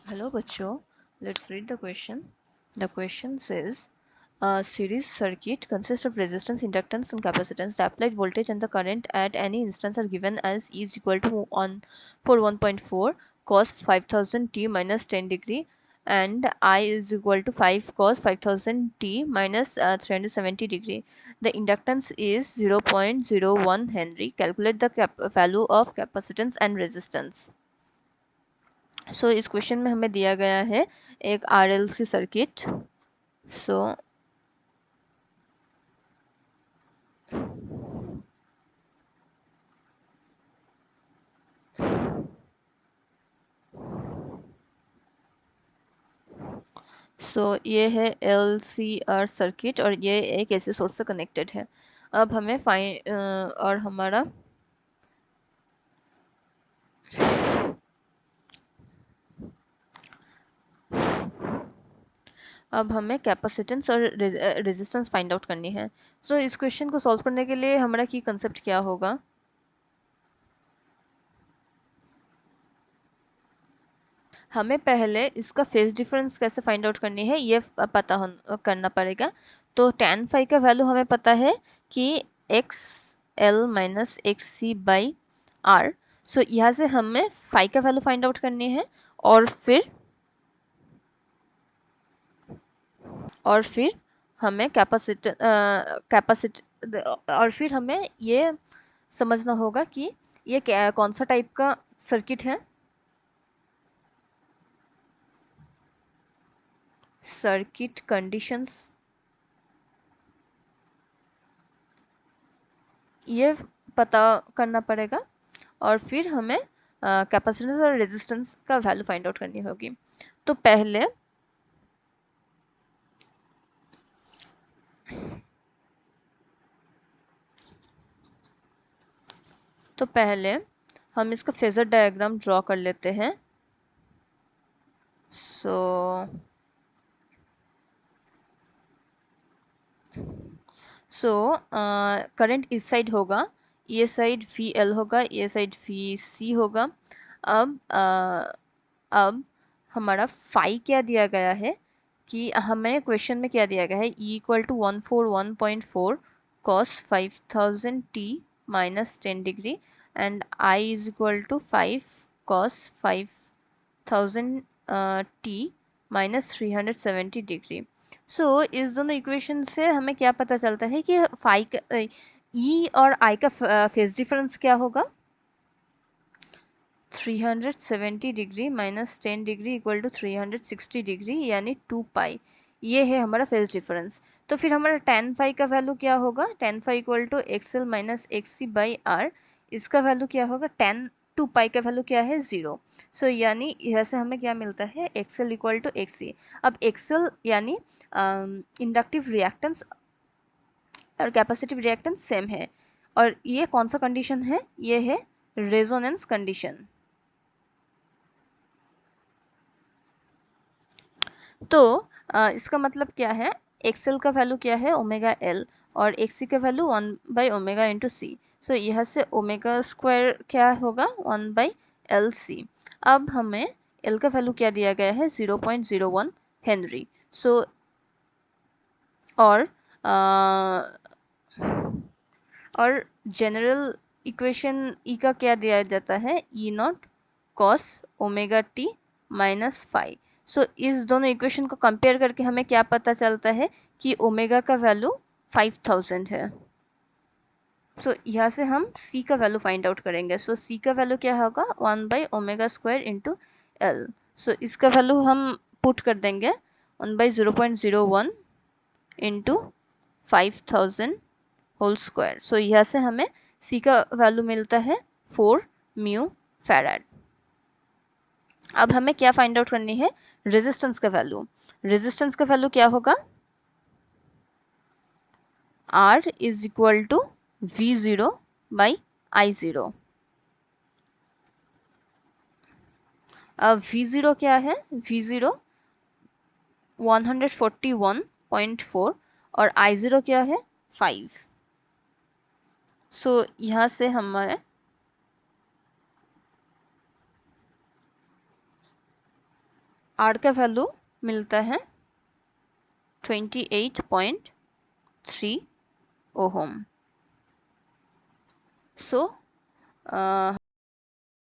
Hello बच्चों, let's read the question. The question says, a series circuit consists of resistance, inductance and capacitance. The applied voltage and the current at any instance are given as E is equal to 1 for 1.4 cos 5000 t minus 10 degree and I is equal to 5 cos 5000 t minus 370 degree. The inductance is 0.01 Henry. Calculate the value of capacitance and resistance. सो इस question में हमें दिया गया है एक RLC circuit. सो ये है LCR circuit और ये एक ऐसे सोर्स से कनेक्टेड है। अब हमें और हमारा अब हमें कैपेसिटेंस और रेजिस्टेंस फाइंड आउट करनी है। सो इस क्वेश्चन को सॉल्व करने के लिए हमारा की कंसेप्ट क्या होगा? हमें पहले इसका फेज डिफरेंस कैसे फाइंड आउट करनी है ये करना पड़ेगा। तो tan फाई का वैल्यू हमें पता है कि X L minus X C by R. So यहाँ से हमें फाई का वैल्यू फाइंड आउट करनी है और फिर हमें और फिर हमें ये समझना होगा कि ये कौन सा टाइप का सर्किट है। सर्किट कंडीशंस ये पता करना पड़ेगा और फिर हमें कैपेसिटेंस और रेजिस्टेंस का वैल्यू फाइंड आउट करनी होगी। तो पहले हम इसका फेजर डायग्राम ड्रॉ कर लेते हैं। सो करंट इस साइड होगा, ये साइड वी एल होगा, ये साइड वी सी होगा। अब हमारा फाई क्या दिया गया है कि हमें क्वेश्चन में क्या दिया गया है, E equal to 141.4 cos 5000 T minus 10 degree and I is equal to 5 cos 5000 T minus 370 degree. So इस दोनों इक्वेशन से हमें क्या पता चलता है कि फाई का ई और आई का फेज डिफरेंस क्या होगा? 370 degree minus 10 degree equal to 360 degree यानी 2 पाई। ये है हमारा फेज डिफरेंस। तो फिर हमारा tan फाई का वैल्यू क्या होगा? tan phi equal to X L minus X C by R. इसका वैल्यू क्या होगा? tan 2 पाई का वैल्यू क्या है? 0। सो यानी यहाँ से हमें क्या मिलता है? X L equal to X C. अब एक्स एल यानी इंडक्टिव रिएक्टेंस और कैपेसिटिव रिएक्टेंस सेम है और ये कौन सा कंडीशन है? ये है रेजोनेंस कंडीशन। तो इसका मतलब क्या है? एक्सएल का वैल्यू क्या है? ओमेगा एल और एक्सी का वैल्यू 1/ओमेगा इंटू सी। सो यहाँ से ओमेगा स्क्वायर क्या होगा? 1/LC। अब हमें एल का वैल्यू क्या दिया गया है? 0.01 हेनरी। सो और जनरल इक्वेशन ई का क्या दिया जाता है? E not cos omega T minus five. So इस दोनों इक्वेशन को कंपेयर करके हमें क्या पता चलता है कि ओमेगा का वैल्यू 5000 है। सो यहाँ से हम सी का वैल्यू फाइंड आउट करेंगे। सो सी का वैल्यू क्या होगा? 1/ओमेगा स्क्वायर इंटू एल। सो इसका वैल्यू हम पुट कर देंगे 1/0.01 इंटू 5000 होल स्क्वायर। सो यहाँ से हमें सी का वैल्यू मिलता है 4 म्यू फैराड। अब हमें क्या फाइंड आउट करनी है? रेजिस्टेंस का वैल्यू। रेजिस्टेंस का वैल्यू क्या होगा? R is equal to V0 by I0। अब V0 क्या है? V0 141.4 और I0 क्या है? 5। सो यहाँ से हमारे आर का वैल्यू मिलता है 28.3 ओहम। सो